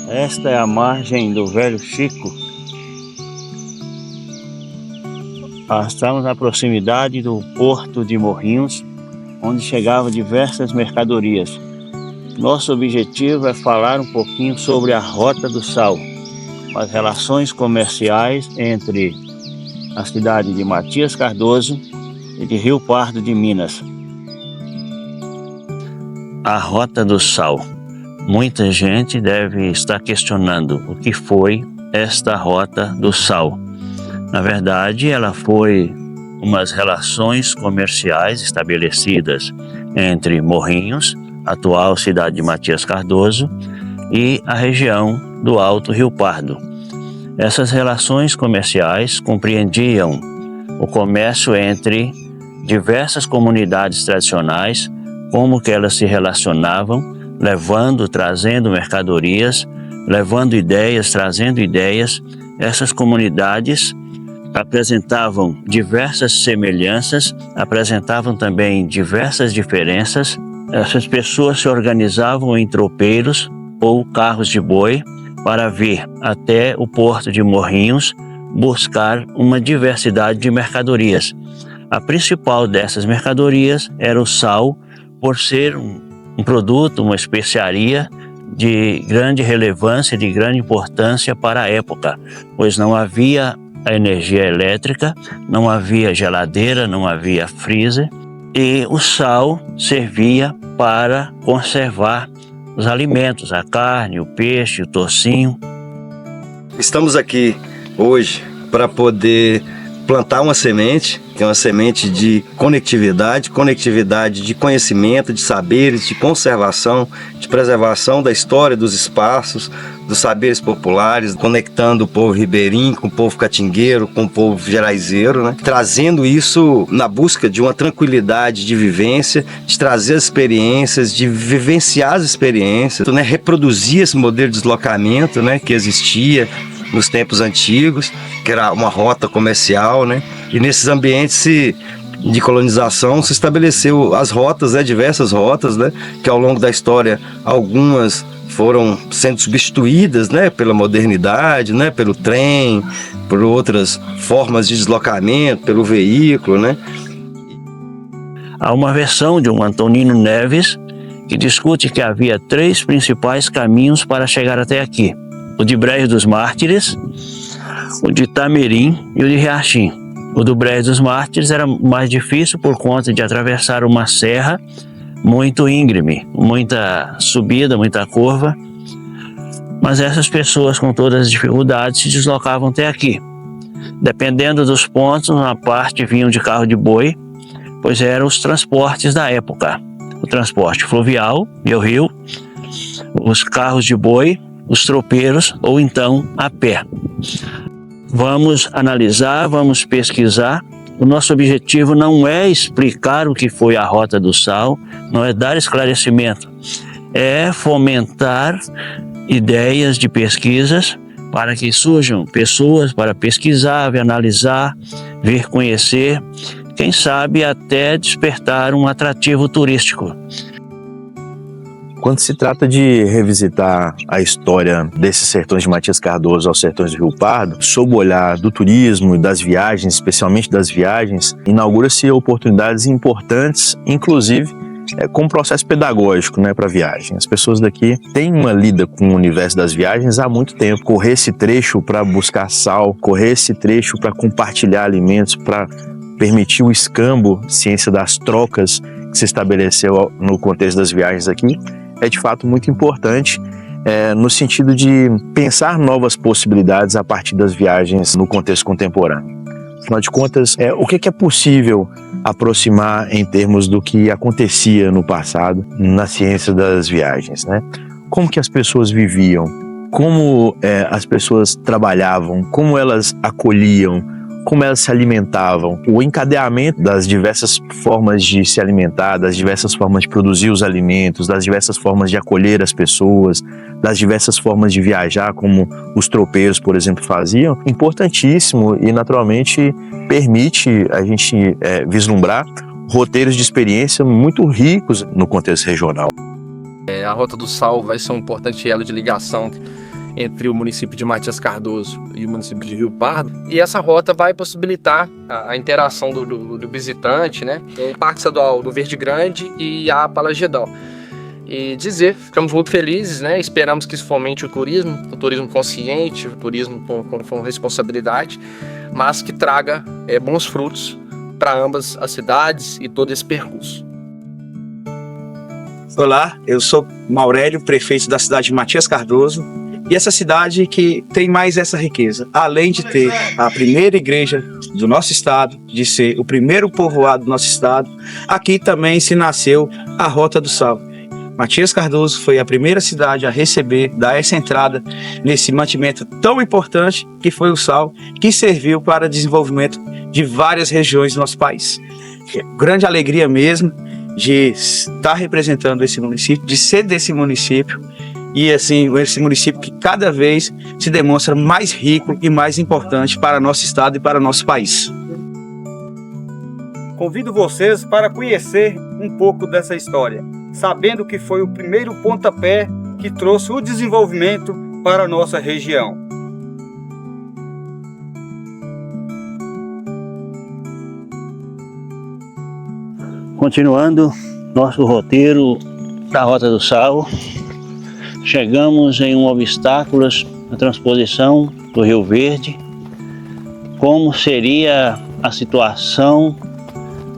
Esta é a margem do Velho Chico. Estamos na proximidade do porto de Morrinhos, onde chegavam diversas mercadorias. Nosso objetivo é falar um pouquinho sobre a Rota do Sal, as relações comerciais entre a cidade de Matias Cardoso e de Rio Pardo de Minas. A Rota do Sal. Muita gente deve estar questionando o que foi esta Rota do Sal. Na verdade, ela foi umas relações comerciais estabelecidas entre Morrinhos, atual cidade de Matias Cardoso, e a região do Alto Rio Pardo. Essas relações comerciais compreendiam o comércio entre diversas comunidades tradicionais, como que elas se relacionavam, trazendo mercadorias, levando ideias, trazendo ideias. Essas comunidades apresentavam diversas semelhanças, apresentavam também diversas diferenças. Essas pessoas se organizavam em tropeiros ou carros de boi para vir até o porto de Morrinhos buscar uma diversidade de mercadorias. A principal dessas mercadorias era o sal, por ser um produto, uma especiaria de grande relevância, de grande importância para a época, pois não havia a energia elétrica, não havia geladeira, não havia freezer, e o sal servia para conservar os alimentos, a carne, o peixe, o tocinho. Estamos aqui hoje para poder plantar uma semente, que é uma semente de conectividade de conhecimento, de saberes, de conservação, de preservação da história dos espaços, dos saberes populares, conectando o povo ribeirinho com o povo catingueiro, com o povo geraizeiro, né? Trazendo isso na busca de uma tranquilidade de vivência, de trazer as experiências, de vivenciar as experiências, né? Reproduzir esse modelo de deslocamento, né? Que existia nos tempos antigos, que era uma rota comercial, né? E nesses ambientes de colonização se estabeleceu as rotas, né? Diversas rotas, né? Que ao longo da história algumas foram sendo substituídas, né? Pela modernidade, né? Pelo trem, por outras formas de deslocamento, pelo veículo, né? Há uma versão de um Antonino Neves que discute que havia 3 principais caminhos para chegar até aqui: o de Brejo dos Mártires, o de Itamirim e o de Riachim. O do Brejo dos Mártires era mais difícil por conta de atravessar uma serra muito íngreme, muita subida, muita curva. Mas essas pessoas, com todas as dificuldades, se deslocavam até aqui. Dependendo dos pontos, uma parte vinham de carro de boi, pois eram os transportes da época. O transporte fluvial, via rio, os carros de boi, os tropeiros ou então a pé. Vamos analisar, vamos pesquisar. O nosso objetivo não é explicar o que foi a Rota do Sal, não é dar esclarecimento, é fomentar ideias de pesquisas para que surjam pessoas para pesquisar, vir analisar, vir conhecer, quem sabe até despertar um atrativo turístico. Quando se trata de revisitar a história desses sertões de Matias Cardoso aos sertões do Rio Pardo, sob o olhar do turismo e das viagens, especialmente das viagens, inaugura-se oportunidades importantes, inclusive com um processo pedagógico, né, para a viagem. As pessoas daqui têm uma lida com o universo das viagens há muito tempo. Correr esse trecho para buscar sal, correr esse trecho para compartilhar alimentos, para permitir o escambo, ciência das trocas que se estabeleceu no contexto das viagens aqui, é de fato muito importante no sentido de pensar novas possibilidades a partir das viagens no contexto contemporâneo. Afinal de contas, o que é possível aproximar em termos do que acontecia no passado na ciência das viagens, né? Como que as pessoas viviam, como as pessoas trabalhavam, como elas acolhiam, como elas se alimentavam, o encadeamento das diversas formas de se alimentar, das diversas formas de produzir os alimentos, das diversas formas de acolher as pessoas, das diversas formas de viajar, como os tropeiros, por exemplo, faziam, importantíssimo e naturalmente permite a gente vislumbrar roteiros de experiência muito ricos no contexto regional. A Rota do Sal vai ser um importante elo de ligação entre o município de Matias Cardoso e o município de Rio Pardo. E essa rota vai possibilitar a interação do visitante, né, com o Parque Estadual do Verde Grande e a Palagedal. E ficamos muito felizes, né? Esperamos que isso fomente o turismo consciente, o turismo com responsabilidade, mas que traga bons frutos para ambas as cidades e todo esse percurso. Olá, eu sou Maurélio, prefeito da cidade de Matias Cardoso, e essa cidade que tem mais essa riqueza, além de ter a primeira igreja do nosso estado, de ser o primeiro povoado do nosso estado, aqui também se nasceu a Rota do Sal. Matias Cardoso foi a primeira cidade a receber, dar essa entrada nesse mantimento tão importante que foi o sal, que serviu para o desenvolvimento de várias regiões do nosso país. Grande alegria mesmo de estar representando esse município, de ser desse município, e assim, esse município que cada vez se demonstra mais rico e mais importante para nosso estado e para nosso país. Convido vocês para conhecer um pouco dessa história, sabendo que foi o primeiro pontapé que trouxe o desenvolvimento para a nossa região. Continuando nosso roteiro da Rota do Sal, chegamos em um obstáculo na transposição do Rio Verde. Como seria a situação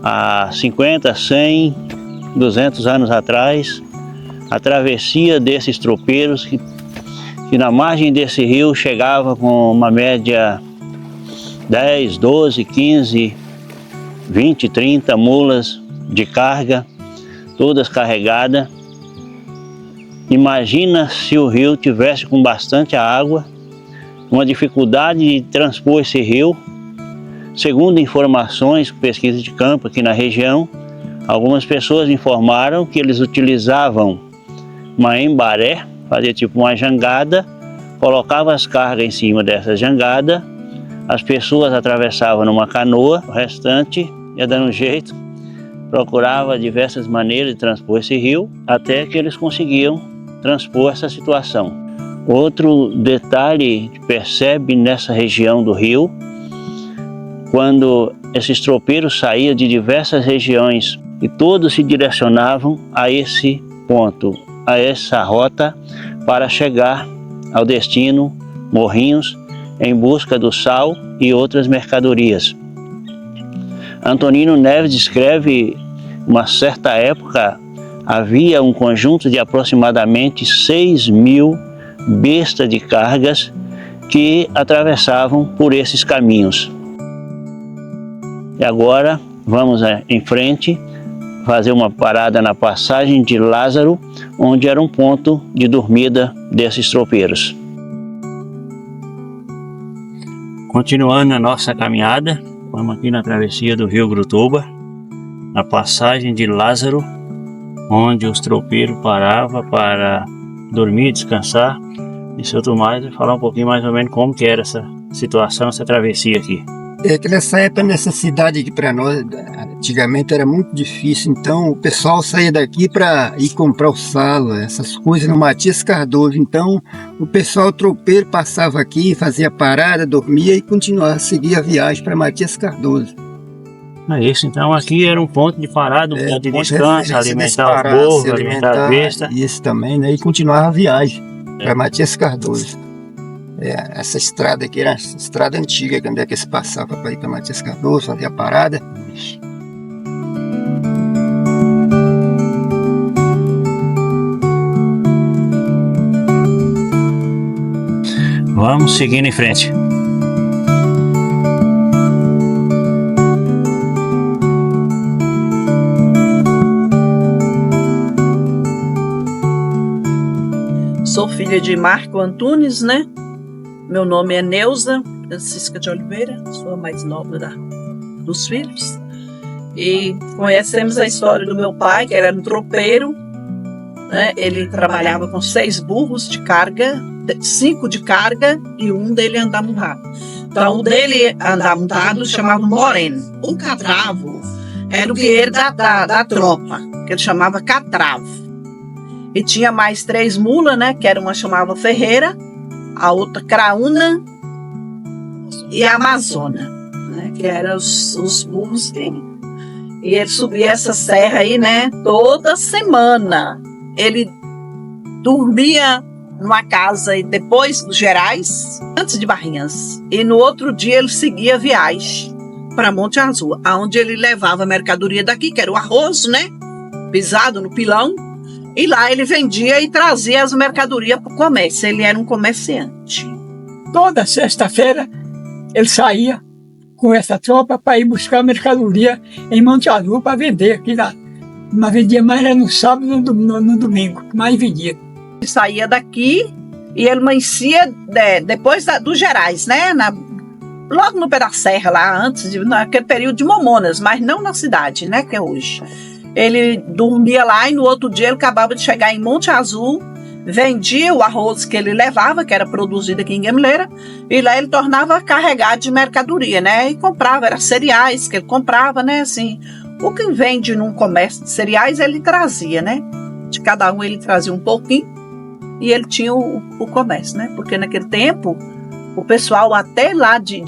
há 50, 100, 200 anos atrás, a travessia desses tropeiros que na margem desse rio chegava com uma média 10, 12, 15, 20, 30 mulas de carga, todas carregadas. Imagina se o rio tivesse com bastante água, uma dificuldade de transpor esse rio. Segundo informações, pesquisa de campo aqui na região, algumas pessoas informaram que eles utilizavam uma embaré, fazia tipo uma jangada, colocavam as cargas em cima dessa jangada, as pessoas atravessavam numa canoa, o restante ia dando um jeito, procurava diversas maneiras de transpor esse rio, até que eles conseguiam transpor essa situação. Outro detalhe que percebe nessa região do rio, quando esses tropeiros saíam de diversas regiões e todos se direcionavam a esse ponto, a essa rota, para chegar ao destino Morrinhos em busca do sal e outras mercadorias. Antonino Neves descreve uma certa época havia um conjunto de aproximadamente 6.000 bestas de cargas que atravessavam por esses caminhos. E agora vamos em frente, fazer uma parada na passagem de Lázaro, onde era um ponto de dormida desses tropeiros. Continuando a nossa caminhada, vamos aqui na travessia do Rio Grutuba, na passagem de Lázaro, onde os tropeiros paravam para dormir, descansar. E seu Tomás vai falar um pouquinho mais ou menos como que era essa situação, essa travessia aqui. É que nessa época, nessa cidade aqui para nós, antigamente era muito difícil, então o pessoal saía daqui para ir comprar o sal, essas coisas no Matias Cardoso. Então o pessoal tropeiro passava aqui, fazia parada, dormia e continuava, seguia a viagem para Matias Cardoso. É isso, então aqui era um ponto de parada, um ponto de descanso, alimentar os burros, alimentar a besta. Isso também, né? E continuava a viagem para Matias Cardoso. Essa estrada aqui era uma estrada antiga, quando é que se passava para ir para Matias Cardoso, fazia parada. Vamos seguindo em frente. Sou filha de Marco Antunes, né? Meu nome é Neuza Francisca de Oliveira, sou a mais nova dos filhos. E conhecemos a história do meu pai, que era um tropeiro, né? Ele trabalhava com 6 burros de carga, 5 de carga e um dele andava montado. Então, o dele andar montado chamava Moreno. O Catravo era o guerreiro da tropa, que ele chamava Catravo. E tinha mais 3 mulas, né? Que era uma chamava Ferreira, a outra Craúna e a Amazônia, né? Que eram os burros dele. E ele subia essa serra aí, né? Toda semana. Ele dormia numa casa depois dos Gerais, antes de Barrinhas. E no outro dia ele seguia a viagem para Monte Azul, aonde ele levava a mercadoria daqui, que era o arroz, né? Pisado no pilão. E lá ele vendia e trazia as mercadorias para o comércio. Ele era um comerciante. Toda sexta-feira ele saía com essa tropa para ir buscar mercadoria em Monte Azul para vender aqui lá. Mas vendia mais era no sábado e no domingo, mais vendia. Ele saía daqui e ele amanhecia depois dos Gerais, né? Logo no pé da serra, lá antes, naquele período de Momonas, mas não na cidade, né? Que é hoje. Ele dormia lá e no outro dia ele acabava de chegar em Monte Azul, vendia o arroz que ele levava, que era produzido aqui em Gameleira, e lá ele tornava carregado de mercadoria, né? E comprava, era cereais que ele comprava, né? Assim, o que vende num comércio de cereais ele trazia, né? De cada um ele trazia um pouquinho e ele tinha o comércio, né? Porque naquele tempo o pessoal até lá de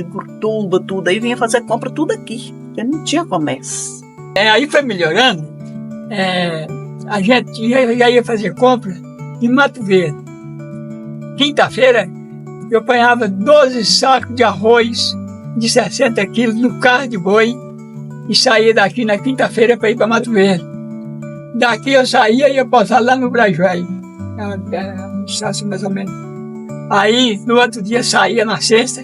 Gurtuba, tudo aí vinha fazer compra tudo aqui, porque não tinha comércio. Aí foi melhorando, a gente já ia fazer compra em Mato Verde. Quinta-feira eu apanhava 12 sacos de arroz de 60 quilos no carro de boi e saía daqui na quinta-feira para ir para Mato Verde. Daqui eu saía e ia passar lá no Brajuai, mais ou menos. Aí no outro dia saía na sexta,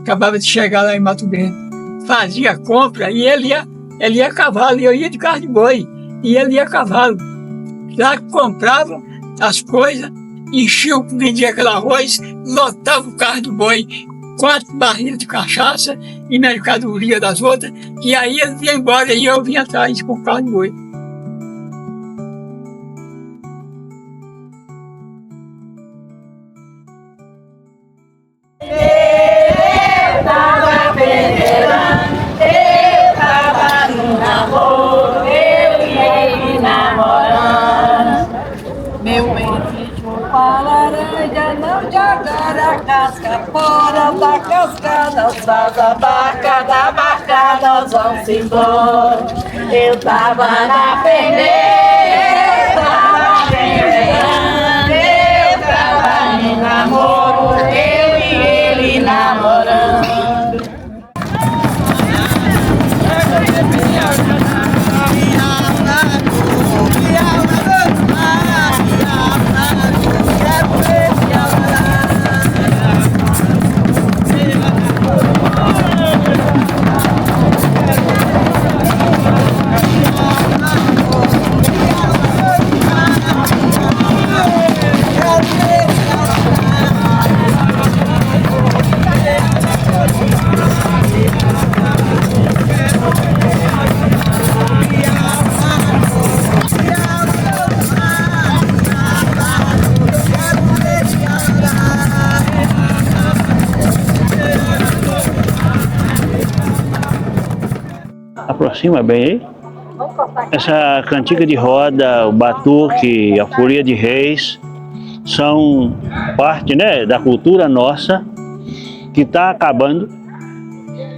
acabava de chegar lá em Mato Verde. Fazia a compra e ele ia a cavalo, e eu ia de carro de boi, e ele ia a cavalo. Lá comprava as coisas, enchia, vendia aquele arroz, lotava o carro de boi, 4 barris de cachaça e mercadoria das outras, e aí ele ia embora e eu vinha atrás com o carro de boi. Fora da cascada, da barca, nós vamos embora. Eu tava na peneira, eu tava em namoro, eu e ele namorando. Aproxima bem aí. Essa cantiga de roda, o batuque, a folia de reis são parte, né, da cultura nossa que está acabando.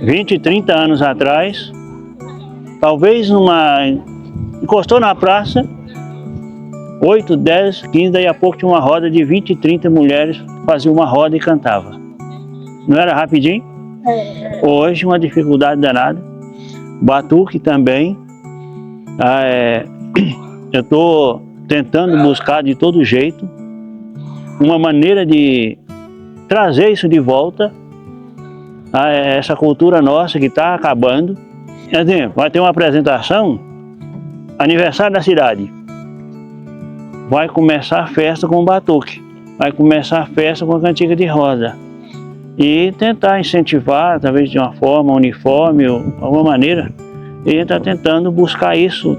20, 30 anos atrás, talvez encostou na praça, 8, 10, 15, daí a pouco tinha uma roda de 20, 30 mulheres, faziam uma roda e cantava. Não era rapidinho? Hoje uma dificuldade danada. Batuque também, eu estou tentando buscar de todo jeito uma maneira de trazer isso de volta, essa cultura nossa que está acabando. Exemplo, vai ter uma apresentação, aniversário da cidade, vai começar a festa com o batuque, vai começar a festa com a cantiga de roda. E tentar incentivar, talvez de uma forma uniforme, ou alguma maneira, e está tentando buscar isso.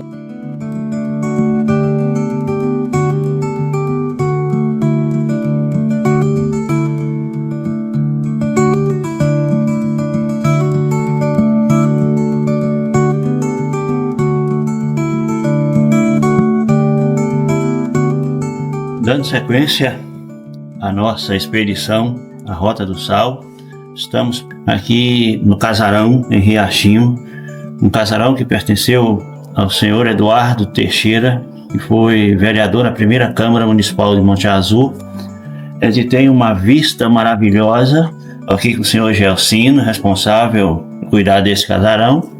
Dando sequência a nossa expedição, a Rota do Sal. Estamos aqui no casarão, em Riachinho, um casarão que pertenceu ao senhor Eduardo Teixeira, que foi vereador na primeira Câmara Municipal de Monte Azul. Ele tem uma vista maravilhosa, aqui com o senhor Gelcino, responsável por cuidar desse casarão,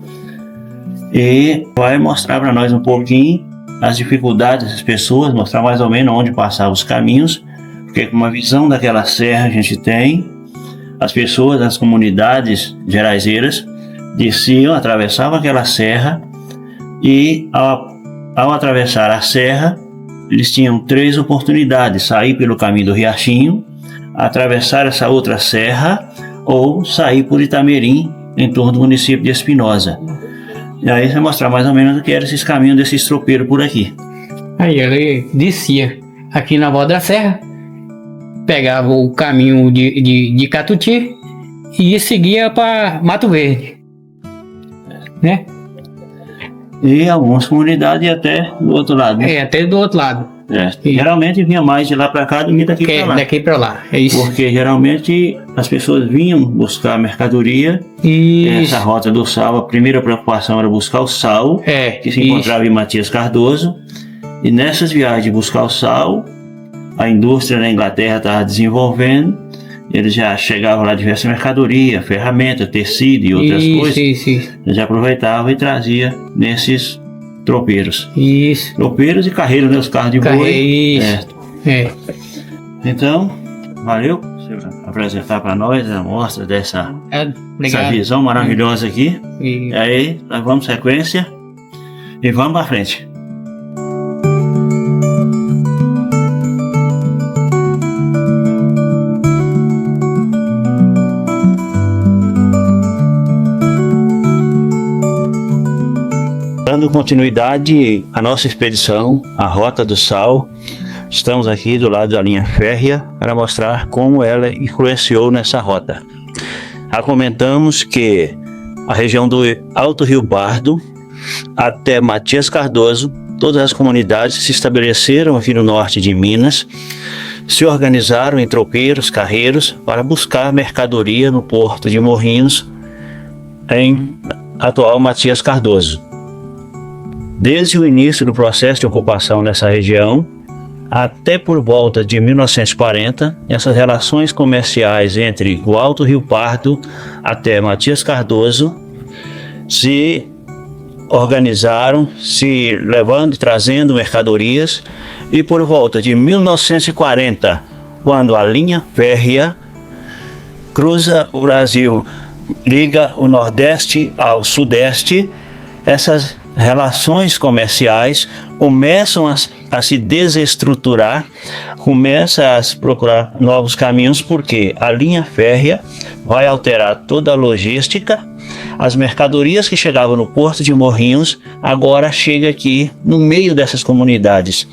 e vai mostrar para nós um pouquinho as dificuldades das pessoas, mostrar mais ou menos onde passavam os caminhos, porque com uma visão daquela serra a gente tem, as pessoas das comunidades geraizeiras desciam, atravessavam aquela serra e ao atravessar a serra eles tinham 3 oportunidades: sair pelo caminho do Riachinho, atravessar essa outra serra ou sair por Itamirim, em torno do município de Espinosa. E aí você vai mostrar mais ou menos o que eram esses caminhos desses tropeiros por aqui. Aí ele descia aqui na borda da serra, pegava o caminho de Catuti e seguia para Mato Verde, né? E algumas comunidades até do outro lado, né? Até do outro lado. Geralmente vinha mais de lá para cá do que daqui para lá. Daqui para lá, é isso. Porque geralmente as pessoas vinham buscar mercadoria. Essa Rota do Sal, a primeira preocupação era buscar o sal, que se encontrava em Matias Cardoso. E nessas viagens de buscar o sal, a indústria na Inglaterra estava desenvolvendo. Eles já chegavam lá diversas mercadorias, ferramenta, tecido e outras coisas. Eles já aproveitavam e traziam nesses tropeiros. Tropeiros e carreiros, né? Os carros de boi. Então, valeu por apresentar para nós a mostra dessa visão maravilhosa aqui. E aí, nós vamos sequência e vamos para frente. Dando continuidade à nossa expedição, a Rota do Sal, estamos aqui do lado da linha férrea para mostrar como ela influenciou nessa rota. Já comentamos que a região do Alto Rio Pardo até Matias Cardoso, todas as comunidades se estabeleceram aqui no norte de Minas, se organizaram em tropeiros, carreiros, para buscar mercadoria no porto de Morrinhos, em atual Matias Cardoso. Desde o início do processo de ocupação nessa região, até por volta de 1940, essas relações comerciais entre o Alto Rio Pardo até Matias Cardoso se organizaram, se levando e trazendo mercadorias, e por volta de 1940, quando a linha férrea cruza o Brasil, liga o Nordeste ao Sudeste, essas relações comerciais começam a se desestruturar, começam a procurar novos caminhos, porque a linha férrea vai alterar toda a logística. As mercadorias que chegavam no porto de Morrinhos agora chegam aqui no meio dessas comunidades.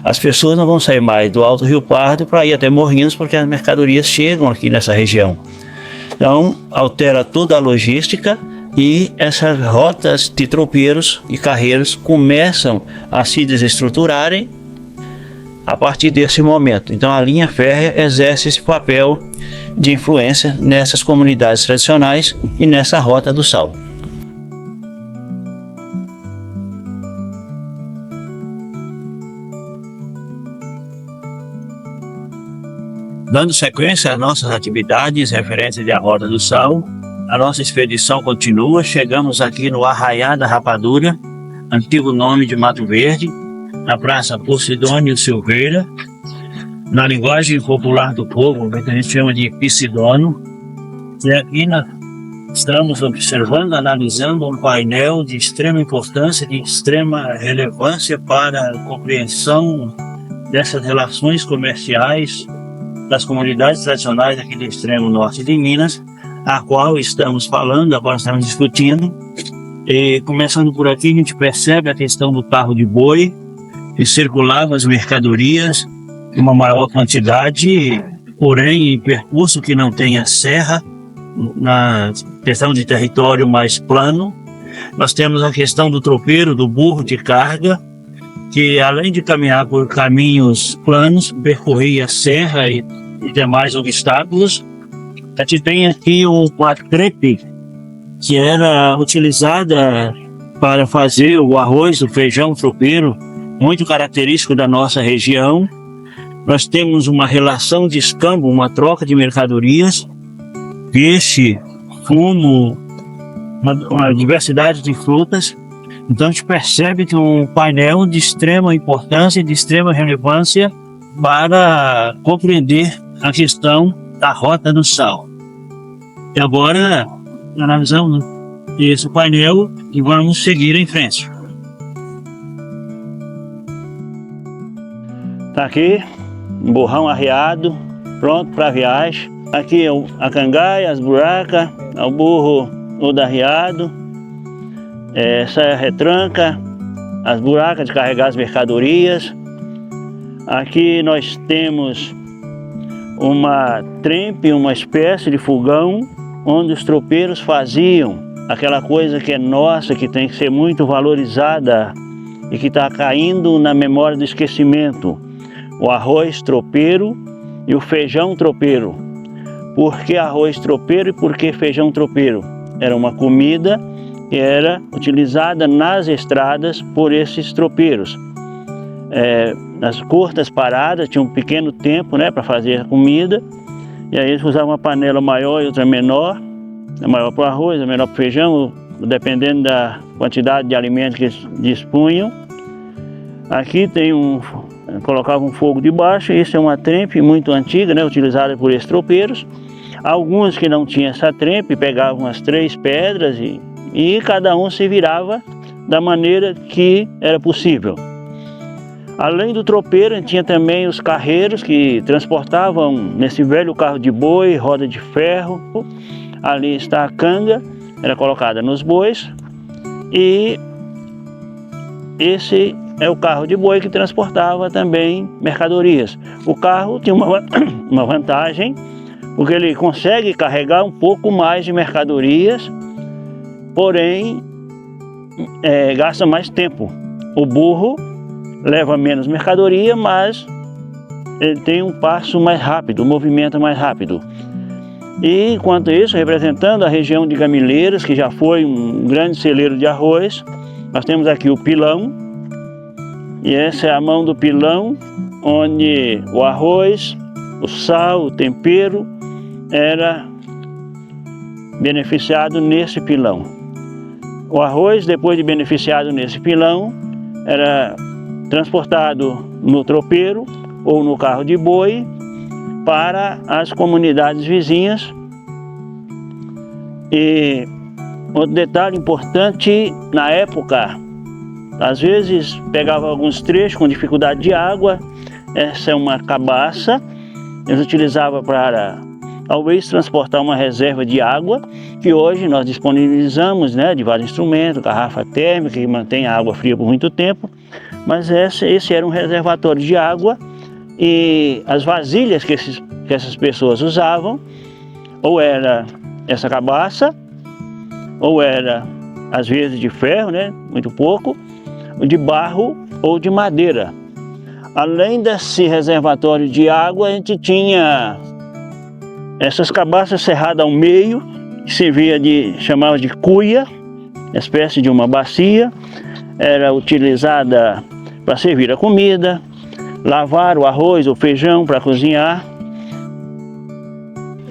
As pessoas não vão sair mais do Alto Rio Pardo para ir até Morrinhos, porque as mercadorias chegam aqui nessa região. Então altera toda a logística, e essas rotas de tropeiros e carreiros começam a se desestruturarem a partir desse momento. Então a linha férrea exerce esse papel de influência nessas comunidades tradicionais e nessa Rota do Sal. Dando sequência às nossas atividades referentes à Rota do Sal, a nossa expedição continua. Chegamos aqui no Arraiá da Rapadura, antigo nome de Mato Verde, na Praça Posidônio Silveira, na linguagem popular do povo, que a gente chama de Pisidono. E aqui estamos observando, analisando um painel de extrema importância, de extrema relevância para a compreensão dessas relações comerciais das comunidades tradicionais aqui do extremo norte de Minas, a qual estamos falando, agora estamos discutindo. E começando por aqui, a gente percebe a questão do carro de boi, que circulava as mercadorias em uma maior quantidade, porém em percurso que não tenha serra, na questão de território mais plano. Nós temos a questão do tropeiro, do burro de carga, que além de caminhar por caminhos planos, percorria serra e e demais obstáculos, a gente tem aqui uma trepe que era utilizada para fazer o arroz, o feijão tropeiro, muito característico da nossa região. Nós temos uma relação de escambo, uma troca de mercadorias, peixe, fumo, uma diversidade de frutas. Então a gente percebe que é um painel de extrema importância, de extrema relevância para compreender a questão da Rota do Sal. E agora analisamos esse painel e vamos seguir em frente. Está aqui um burrão arreado, pronto para a viagem. Aqui é a cangaia, as buracas, o burro todo arreado. Essa é a retranca, as buracas de carregar as mercadorias. Aqui nós temos uma trempe, uma espécie de fogão, onde os tropeiros faziam aquela coisa que é nossa, que tem que ser muito valorizada e que está caindo na memória do esquecimento: o arroz tropeiro e o feijão tropeiro. Por que arroz tropeiro e por que feijão tropeiro? Era uma comida que era utilizada nas estradas por esses tropeiros. Nas curtas paradas, tinha um pequeno tempo, né, para fazer a comida, e aí eles usavam uma panela maior e outra menor, a maior para o arroz, a menor para o feijão, dependendo da quantidade de alimento que eles dispunham. Aqui tem colocava um fogo debaixo. Isso é uma trempe muito antiga, né, utilizada por esses tropeiros. Alguns que não tinham essa trempe pegavam as 3 pedras e cada um se virava da maneira que era possível. Além do tropeiro, tinha também os carreiros que transportavam nesse velho carro de boi, roda de ferro. Ali está a canga, era colocada nos bois, e esse é o carro de boi que transportava também mercadorias. O carro tinha uma vantagem, porque ele consegue carregar um pouco mais de mercadorias, porém gasta mais tempo. O burro leva menos mercadoria, mas ele tem um passo mais rápido, um movimento mais rápido. E enquanto isso, representando a região de Gamileiras, que já foi um grande celeiro de arroz, nós temos aqui o pilão, e essa é a mão do pilão, onde o arroz, o sal, o tempero era beneficiado nesse pilão. O arroz, depois de beneficiado nesse pilão, era transportado no tropeiro ou no carro de boi para as comunidades vizinhas. E outro detalhe importante, na época, às vezes pegava alguns trechos com dificuldade de água. Essa é uma cabaça, eles utilizavam para talvez transportar uma reserva de água, que hoje nós disponibilizamos, né, de vários instrumentos, garrafa térmica que mantém a água fria por muito tempo. Mas esse era um reservatório de água, e as vasilhas que essas pessoas usavam, ou era essa cabaça, ou era às vezes de ferro, né, muito pouco, de barro ou de madeira. Além desse reservatório de água, a gente tinha essas cabaças serradas ao meio, que servia chamava de cuia, espécie de uma bacia, era utilizada para servir a comida, lavar o arroz ou feijão para cozinhar,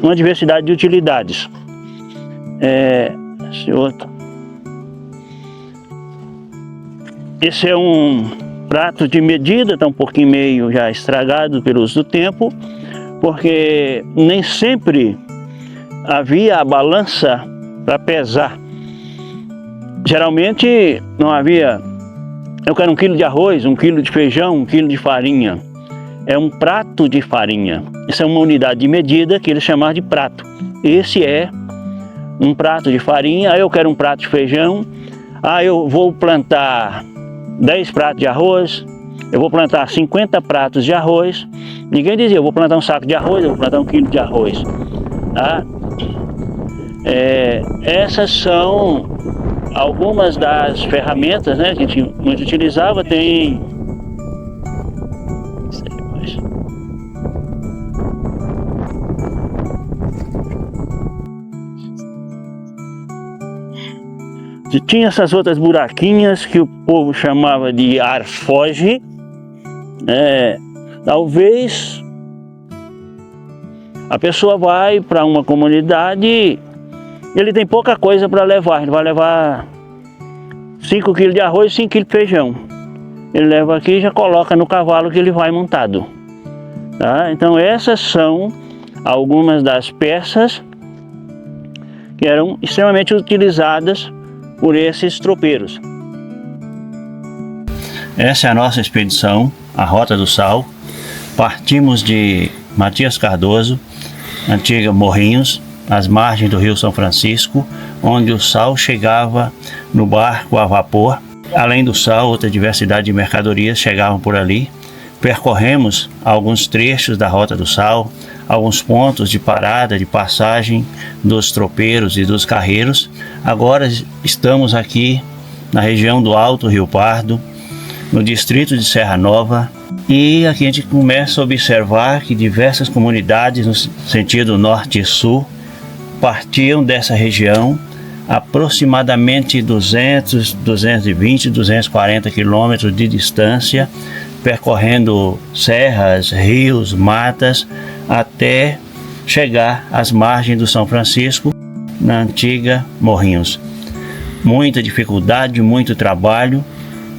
uma diversidade de utilidades. Esse é um prato de medida, está um pouquinho meio já estragado pelo uso do tempo, porque nem sempre havia a balança para pesar. Geralmente não havia, eu quero 1 quilo de arroz, 1 quilo de feijão, 1 quilo de farinha. É um prato de farinha. Isso é uma unidade de medida que eles chamavam de prato. Esse é um prato de farinha. Eu quero um prato de feijão. Eu vou plantar 10 pratos de arroz. Eu vou plantar 50 pratos de arroz. Ninguém dizia, eu vou plantar um saco de arroz, eu vou plantar 1 quilo de arroz. Essas são algumas das ferramentas, né, que a gente muito utilizava. Tinha essas outras buraquinhas que o povo chamava de arfoge. Talvez a pessoa vai para uma comunidade, ele tem pouca coisa para levar, ele vai levar 5 kg de arroz e 5 kg de feijão. Ele leva aqui e já coloca no cavalo que ele vai montado. Tá? Então essas são algumas das peças que eram extremamente utilizadas por esses tropeiros. Essa é a nossa expedição, a Rota do Sal. Partimos de Matias Cardoso, antiga Morrinhos, às margens do Rio São Francisco, onde o sal chegava no barco a vapor. Além do sal, outra diversidade de mercadorias chegavam por ali. Percorremos alguns trechos da Rota do Sal, alguns pontos de parada, de passagem dos tropeiros e dos carreiros. Agora estamos aqui na região do Alto Rio Pardo, no distrito de Serra Nova, e aqui a gente começa a observar que diversas comunidades no sentido norte e sul partiam dessa região, aproximadamente 200, 220, 240 quilômetros de distância, percorrendo serras, rios, matas, até chegar às margens do São Francisco, na antiga Morrinhos. Muita dificuldade, muito trabalho,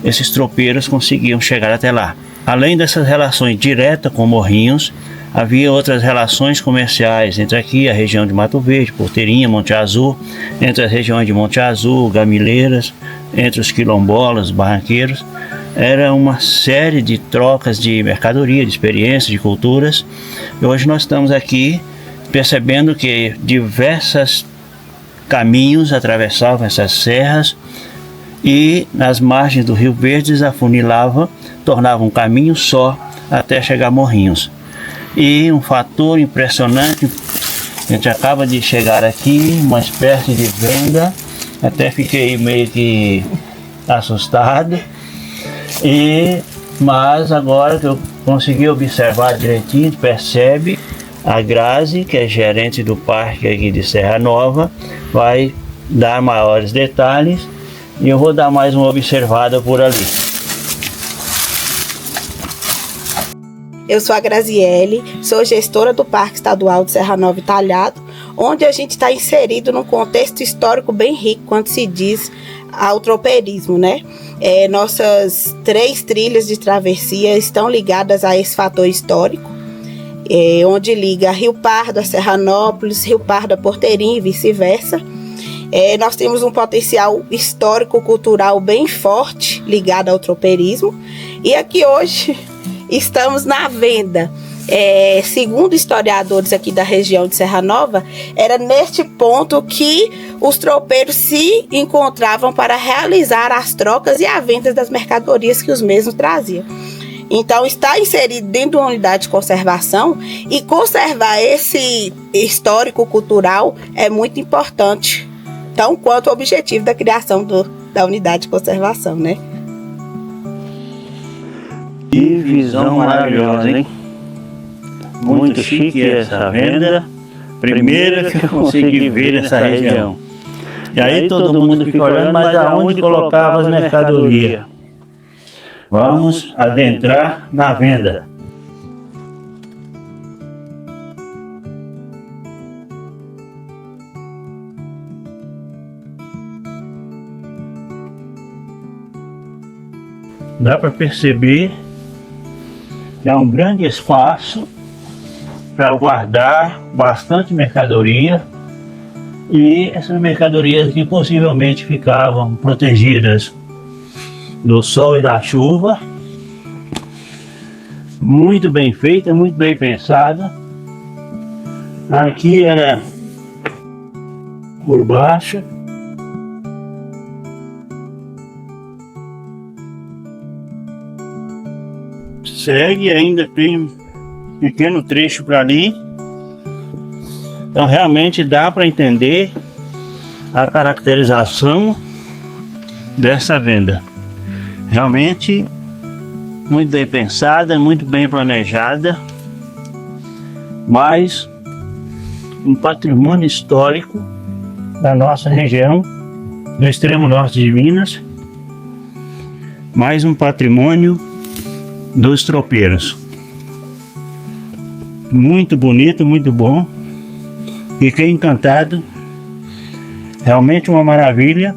esses tropeiros conseguiam chegar até lá. Além dessas relações diretas com Morrinhos, havia outras relações comerciais entre aqui a região de Mato Verde, Porteirinha, Monte Azul, entre as regiões de Monte Azul, Gamileiras, entre os quilombolas, barranqueiros. Era uma série de trocas de mercadoria, de experiências, de culturas. E hoje nós estamos aqui percebendo que diversos caminhos atravessavam essas serras e nas margens do Rio Verde desafunilavam, tornavam um caminho só até chegar a Morrinhos. E um fator impressionante, a gente acaba de chegar aqui, uma espécie de venda, até fiquei meio que assustado, mas agora que eu consegui observar direitinho, percebe, a Grazi, que é gerente do parque aqui de Serra Nova, vai dar maiores detalhes e eu vou dar mais uma observada por ali. Eu sou a Graziele, sou gestora do Parque Estadual de Serra Nova e Talhado, onde a gente está inserido num contexto histórico bem rico quando se diz ao tropeirismo, né? Nossas 3 trilhas de travessia estão ligadas a esse fator histórico, onde liga Rio Pardo a Serranópolis, Rio Pardo a Porteirinha e vice-versa. Nós temos um potencial histórico-cultural bem forte ligado ao tropeirismo, e aqui hoje estamos na venda. Segundo historiadores aqui da região de Serra Nova, era neste ponto que os tropeiros se encontravam para realizar as trocas e a venda das mercadorias que os mesmos traziam. Então está inserido dentro de uma unidade de conservação, e conservar esse histórico cultural é muito importante, tão quanto o objetivo da criação da unidade de conservação, né? Que visão maravilhosa, hein? Muito chique essa venda. Primeira que eu consegui ver nessa região. E aí todo mundo fica olhando, mas aonde colocava as mercadorias? Vamos adentrar na venda. Dá para perceber que há um grande espaço para guardar bastante mercadoria, e essas mercadorias que possivelmente ficavam protegidas do sol e da chuva. Muito bem feita, muito bem pensada. Aqui era por baixo. Segue, ainda tem um pequeno trecho para ali. Então realmente dá para entender a caracterização dessa venda. Realmente muito bem pensada, muito bem planejada, mas um patrimônio histórico da nossa região no extremo norte de Minas. Mais um patrimônio dos tropeiros. Muito bonito, muito bom. Fiquei encantado. Realmente uma maravilha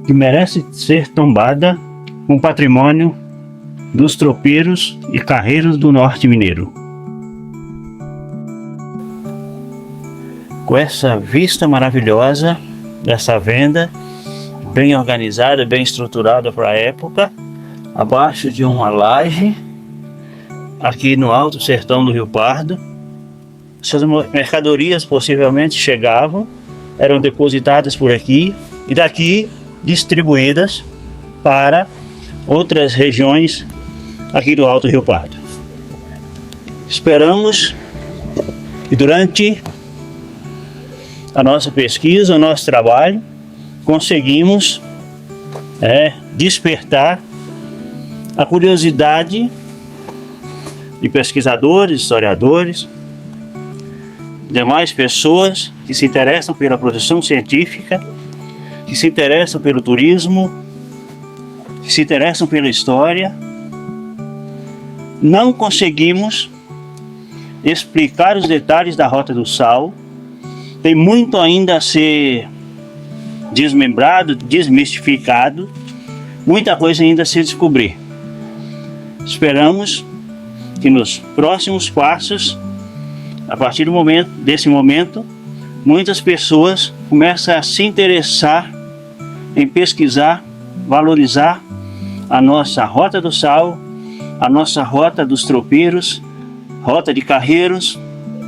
que merece ser tombada, um patrimônio dos tropeiros e carreiros do norte mineiro. Com essa vista maravilhosa dessa venda, bem organizada, bem estruturada para a época, abaixo de uma laje, aqui no Alto Sertão do Rio Pardo, essas mercadorias possivelmente chegavam, eram depositadas por aqui e daqui distribuídas para outras regiões aqui do Alto Rio Pardo. Esperamos que durante a nossa pesquisa, o nosso trabalho, conseguimos despertar a curiosidade de pesquisadores, historiadores, demais pessoas que se interessam pela produção científica, que se interessam pelo turismo, que se interessam pela história. Não conseguimos explicar os detalhes da Rota do Sal. Tem muito ainda a ser desmembrado, desmistificado, muita coisa ainda a se descobrir. Esperamos que nos próximos passos, a partir desse momento, muitas pessoas comecem a se interessar em pesquisar, valorizar a nossa Rota do Sal, a nossa Rota dos Tropeiros, Rota de Carreiros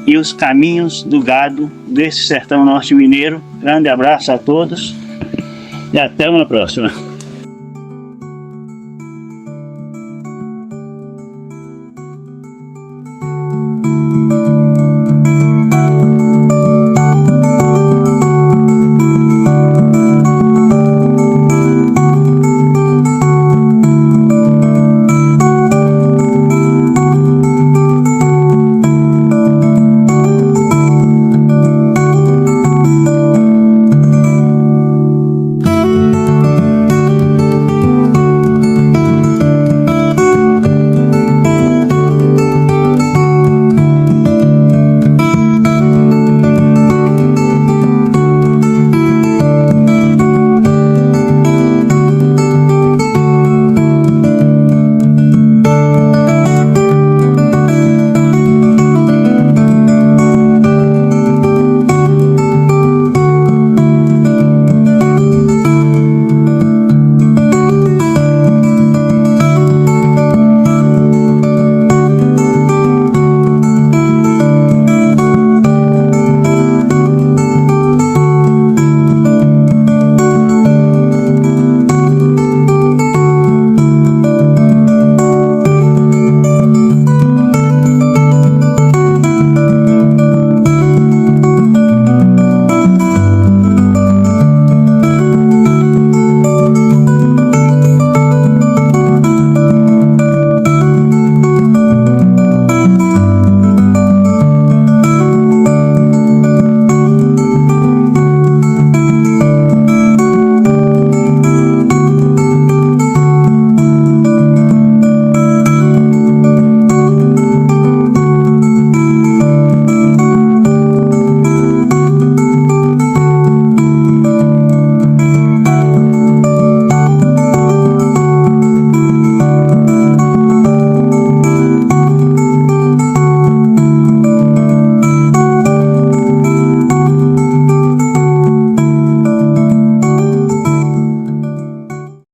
e os caminhos do gado desse sertão norte mineiro. Grande abraço a todos e até uma próxima.